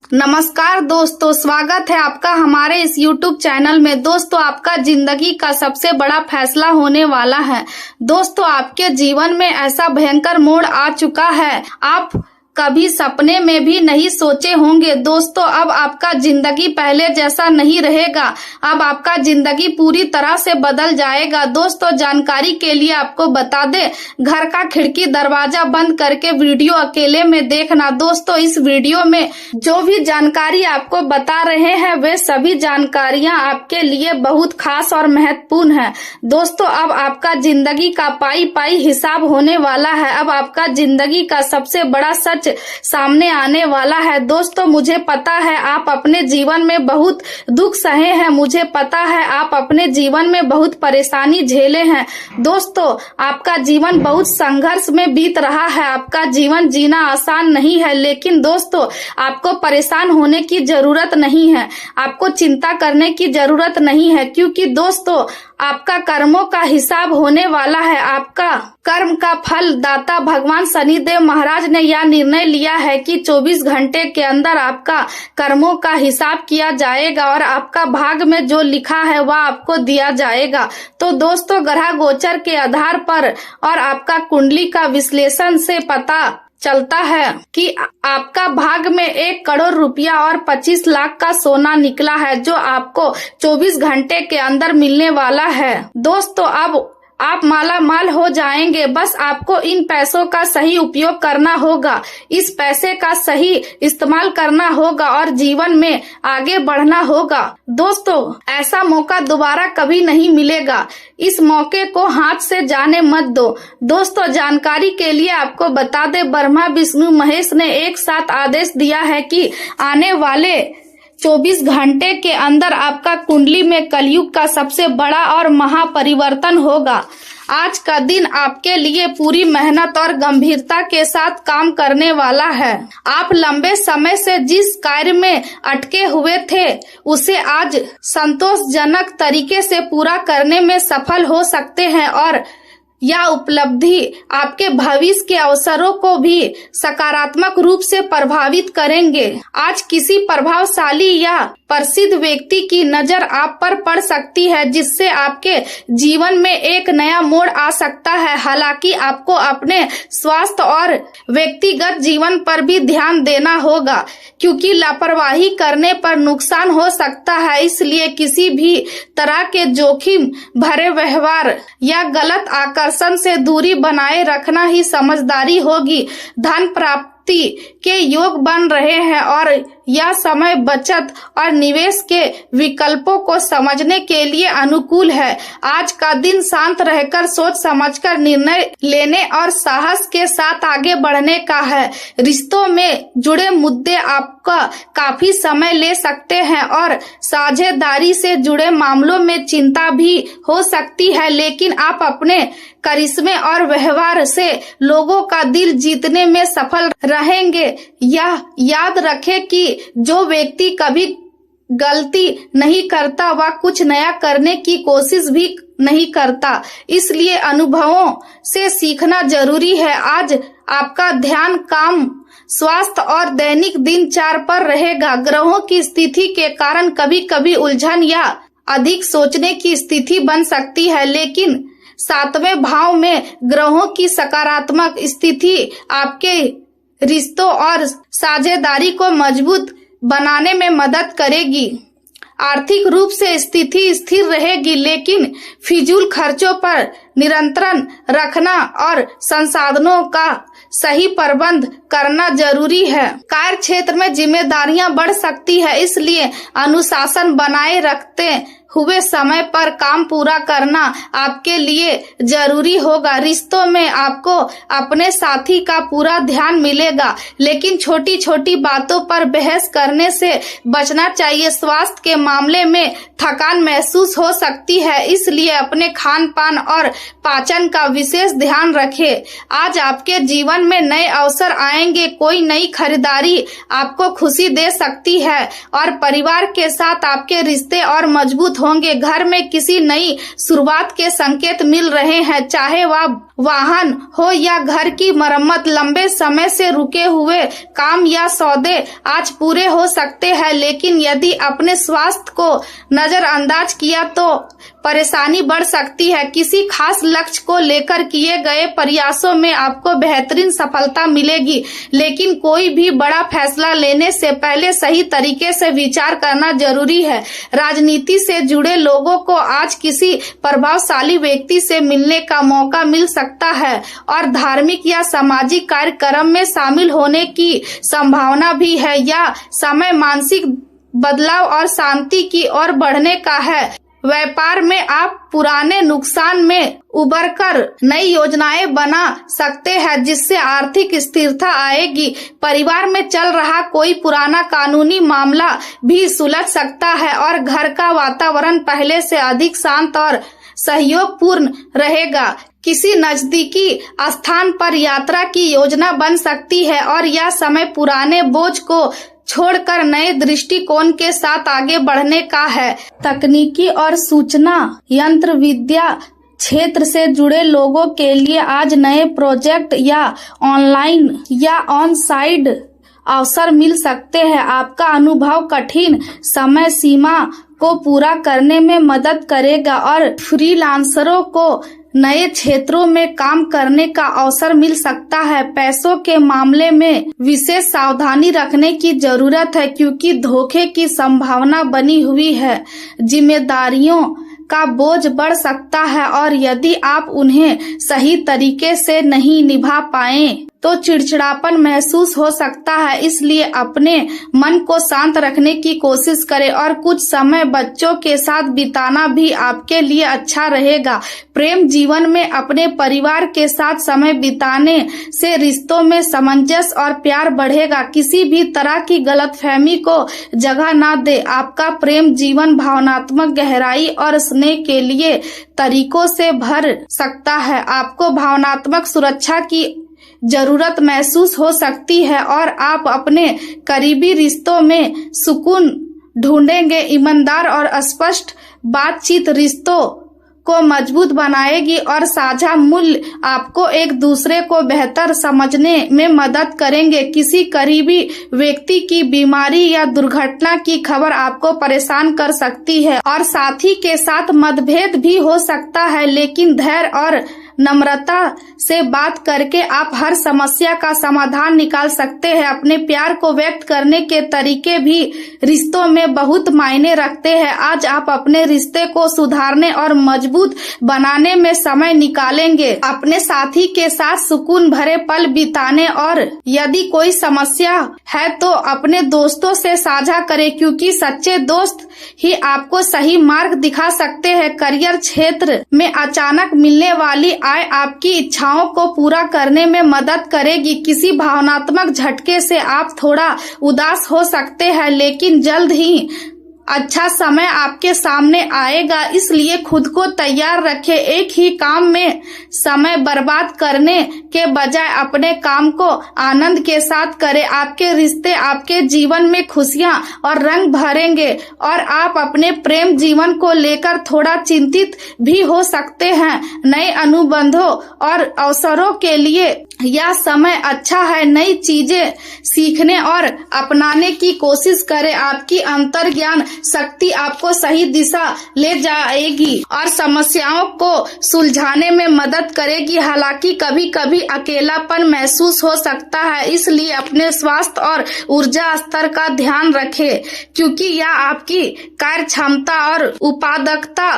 नमस्कार दोस्तों, स्वागत है आपका हमारे इस YouTube चैनल में। दोस्तों, आपका जिंदगी का सबसे बड़ा फैसला होने वाला है। दोस्तों, आपके जीवन में ऐसा भयंकर मोड़ आ चुका है, आप कभी सपने में भी नहीं सोचे होंगे। दोस्तों, अब आपका जिंदगी पहले जैसा नहीं रहेगा, अब आपका जिंदगी पूरी तरह से बदल जाएगा। दोस्तों, जानकारी के लिए आपको बता दें, घर का खिड़की दरवाजा बंद करके वीडियो अकेले में देखना। दोस्तों, इस वीडियो में जो भी जानकारी आपको बता रहे हैं वे सभी जानकारियां आपके लिए बहुत खास और महत्वपूर्ण है। दोस्तों, अब आपका जिंदगी का पाई पाई हिसाब होने वाला है। अब आपका जिंदगी का सबसे बड़ा सच सामने आने वाला है। दोस्तों, मुझे पता है आप अपने जीवन में बहुत दुख सहे हैं, मुझे पता है आप अपने जीवन में बहुत परेशानी झेले हैं। दोस्तों, आपका जीवन बहुत संघर्ष में बीत रहा है, आपका जीवन जीना आसान नहीं है। लेकिन दोस्तों, आपको परेशान होने की जरूरत नहीं है, आपको चिंता करने की जरूरत नहीं है, क्योंकि दोस्तों आपका कर्मों का हिसाब होने वाला है। आपका कर्म का फल दाता भगवान शनिदेव महाराज ने यह निर्णय लिया है कि 24 घंटे के अंदर आपका कर्मों का हिसाब किया जाएगा और आपका भाग में जो लिखा है वह आपको दिया जाएगा। तो दोस्तों, ग्रह गोचर के आधार पर और आपका कुंडली का विश्लेषण से पता चलता है कि आपका भाग में 1 करोड़ रुपया और 25 लाख का सोना निकला है, जो आपको 24 घंटे के अंदर मिलने वाला है। दोस्तों, अब आप माला माल हो जाएंगे, बस आपको इन पैसों का सही उपयोग करना होगा, इस पैसे का सही इस्तेमाल करना होगा और जीवन में आगे बढ़ना होगा। दोस्तों, ऐसा मौका दोबारा कभी नहीं मिलेगा, इस मौके को हाथ से जाने मत दो। दोस्तों, जानकारी के लिए आपको बता दे, ब्रह्मा विष्णु महेश ने एक साथ आदेश दिया है कि आने वाले 24 घंटे के अंदर आपका कुंडली में कलयुग का सबसे बड़ा और महापरिवर्तन होगा। आज का दिन आपके लिए पूरी मेहनत और गंभीरता के साथ काम करने वाला है। आप लंबे समय से जिस कार्य में अटके हुए थे उसे आज संतोषजनक तरीके से पूरा करने में सफल हो सकते हैं और यह उपलब्धि आपके भविष्य के अवसरों को भी सकारात्मक रूप से प्रभावित करेंगे। आज किसी प्रभावशाली या प्रसिद्ध व्यक्ति की नजर आप पर पड़ सकती है, जिससे आपके जीवन में एक नया मोड़ आ सकता है। हालांकि आपको अपने स्वास्थ्य और व्यक्तिगत जीवन पर भी ध्यान देना होगा, क्योंकि लापरवाही करने पर नुकसान हो सकता है। इसलिए किसी भी तरह के जोखिम भरे व्यवहार या गलत आकर्षण से दूरी बनाए रखना ही समझदारी होगी। धन प्राप्ति के योग बन रहे हैं और यह समय बचत और निवेश के विकल्पों को समझने के लिए अनुकूल है। आज का दिन शांत रहकर सोच समझकर निर्णय लेने और साहस के साथ आगे बढ़ने का है। रिश्तों में जुड़े मुद्दे आपका काफी समय ले सकते हैं और साझेदारी से जुड़े मामलों में चिंता भी हो सकती है, लेकिन आप अपने करिश्मे और व्यवहार से लोगों का दिल जीतने में सफल रहेंगे। यह याद रखें कि जो व्यक्ति कभी गलती नहीं करता वह कुछ नया करने की कोशिश भी नहीं करता, इसलिए अनुभवों से सीखना जरूरी है। आज आपका ध्यान काम, स्वास्थ्य और दैनिक दिनचर्या पर रहेगा। ग्रहों की स्थिति के कारण कभी कभी उलझन या अधिक सोचने की स्थिति बन सकती है, लेकिन 7वें भाव में ग्रहों की सकारात्मक स्थिति आपके रिश्तों और साझेदारी को मजबूत बनाने में मदद करेगी। आर्थिक रूप से स्थिति स्थिर रहेगी, लेकिन फिजूल खर्चों पर नियंत्रण रखना और संसाधनों का सही प्रबंध करना जरूरी है। कार्य क्षेत्र में जिम्मेदारियां बढ़ सकती है, इसलिए अनुशासन बनाए रखते हुए समय पर काम पूरा करना आपके लिए जरूरी होगा। रिश्तों में आपको अपने साथी का पूरा ध्यान मिलेगा, लेकिन छोटी छोटी बातों पर बहस करने से बचना चाहिए। स्वास्थ्य के मामले में थकान महसूस हो सकती है, इसलिए अपने खान पान और पाचन का विशेष ध्यान रखें। आज आपके जीवन में नए अवसर आएंगे, कोई नई खरीदारी आपको खुशी दे सकती है और परिवार के साथ आपके रिश्ते और मजबूत होंगे। घर में किसी नई शुरुआत के संकेत मिल रहे हैं, चाहे वह वाहन हो या घर की मरम्मत, लंबे समय से रुके हुए काम या सौदे आज पूरे हो सकते हैं। लेकिन यदि अपने स्वास्थ्य को नजरअंदाज किया तो परेशानी बढ़ सकती है। किसी खास लक्ष्य को लेकर किए गए प्रयासों में आपको बेहतरीन सफलता मिलेगी, लेकिन कोई भी बड़ा फैसला लेने से पहले सही तरीके से विचार करना जरूरी है। राजनीति से जुड़े लोगों को आज किसी प्रभावशाली व्यक्ति से मिलने का मौका मिल सकता है और धार्मिक या सामाजिक कार्यक्रम में शामिल होने की संभावना भी है। यह समय मानसिक बदलाव और शांति की ओर बढ़ने का है। व्यापार में आप पुराने नुकसान में उबरकर नई योजनाएं बना सकते हैं, जिससे आर्थिक स्थिरता आएगी। परिवार में चल रहा कोई पुराना कानूनी मामला भी सुलझ सकता है और घर का वातावरण पहले से अधिक शांत और सहयोगपूर्ण रहेगा। किसी नजदीकी स्थान पर यात्रा की योजना बन सकती है और यह समय पुराने बोझ को छोड़कर नए दृष्टिकोण के साथ आगे बढ़ने का है। तकनीकी और सूचना यंत्र विद्या क्षेत्र से जुड़े लोगों के लिए आज नए प्रोजेक्ट या ऑनलाइन या ऑन साइट अवसर मिल सकते हैं। आपका अनुभव कठिन समय सीमा को पूरा करने में मदद करेगा और फ्रीलांसरों को नए क्षेत्रों में काम करने का अवसर मिल सकता है। पैसों के मामले में विशेष सावधानी रखने की जरूरत है, क्योंकि धोखे की संभावना बनी हुई है। जिम्मेदारियों का बोझ बढ़ सकता है और यदि आप उन्हें सही तरीके से नहीं निभा पाए तो चिड़चिड़ापन महसूस हो सकता है। इसलिए अपने मन को शांत रखने की कोशिश करें और कुछ समय बच्चों के साथ बिताना भी आपके लिए अच्छा रहेगा। प्रेम जीवन में अपने परिवार के साथ समय बिताने से रिश्तों में सामंजस्य और प्यार बढ़ेगा। किसी भी तरह की गलतफहमी को जगह ना दे। आपका प्रेम जीवन भावनात्मक गहराई और स्नेह के लिए तरीकों से भर सकता है। आपको भावनात्मक सुरक्षा की जरूरत महसूस हो सकती है और आप अपने करीबी रिश्तों में सुकून ढूंढेंगे। ईमानदार और स्पष्ट बातचीत रिश्तों को मजबूत बनाएगी और साझा मूल्य आपको एक दूसरे को बेहतर समझने में मदद करेंगे। किसी करीबी व्यक्ति की बीमारी या दुर्घटना की खबर आपको परेशान कर सकती है और साथी के साथ मतभेद भी हो सकता है, लेकिन धैर्य और नम्रता से बात करके आप हर समस्या का समाधान निकाल सकते हैं। अपने प्यार को व्यक्त करने के तरीके भी रिश्तों में बहुत मायने रखते हैं। आज आप अपने रिश्ते को सुधारने और मजबूत बनाने में समय निकालेंगे। अपने साथी के साथ सुकून भरे पल बिताने और यदि कोई समस्या है तो अपने दोस्तों से साझा करें, क्योंकि सच्चे दोस्त ही आपको सही मार्ग दिखा सकते हैं। करियर क्षेत्र में अचानक मिलने वाली आय आपकी इच्छाओं को पूरा करने में मदद करेगी। किसी भावनात्मक झटके से आप थोड़ा उदास हो सकते हैं, लेकिन जल्द ही अच्छा समय आपके सामने आएगा, इसलिए खुद को तैयार रखें। एक ही काम में समय बर्बाद करने के बजाय अपने काम को आनंद के साथ करें। आपके रिश्ते आपके जीवन में खुशियां और रंग भरेंगे और आप अपने प्रेम जीवन को लेकर थोड़ा चिंतित भी हो सकते हैं। नए अनुबंधों और अवसरों के लिए यह समय अच्छा है। नई चीजें सीखने और अपनाने की कोशिश करें। आपकी अंतर्ज्ञान शक्ति आपको सही दिशा ले जाएगी और समस्याओं को सुलझाने में मदद करेगी। हालांकि कभी कभी अकेलापन महसूस हो सकता है, इसलिए अपने स्वास्थ्य और ऊर्जा स्तर का ध्यान रखें, क्योंकि यह आपकी कार्य क्षमता और उत्पादकता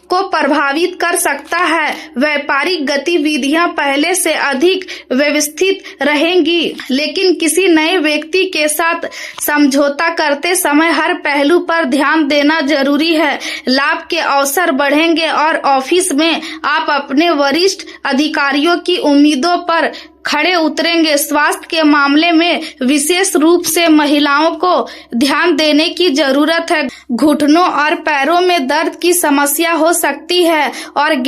को प्रभावित कर सकता है। व्यापारिक गतिविधियां पहले से अधिक व्यवस्थित रहेंगी, लेकिन किसी नए व्यक्ति के साथ समझौता करते समय हर पहलू पर ध्यान देना जरूरी है। लाभ के अवसर बढ़ेंगे और ऑफिस में आप अपने वरिष्ठ अधिकारियों की उम्मीदों पर खड़े उतरेंगे। स्वास्थ्य के मामले में विशेष रूप से महिलाओं को ध्यान देने की जरूरत है। घुटनों और पैरों में दर्द की समस्या हो सकती है और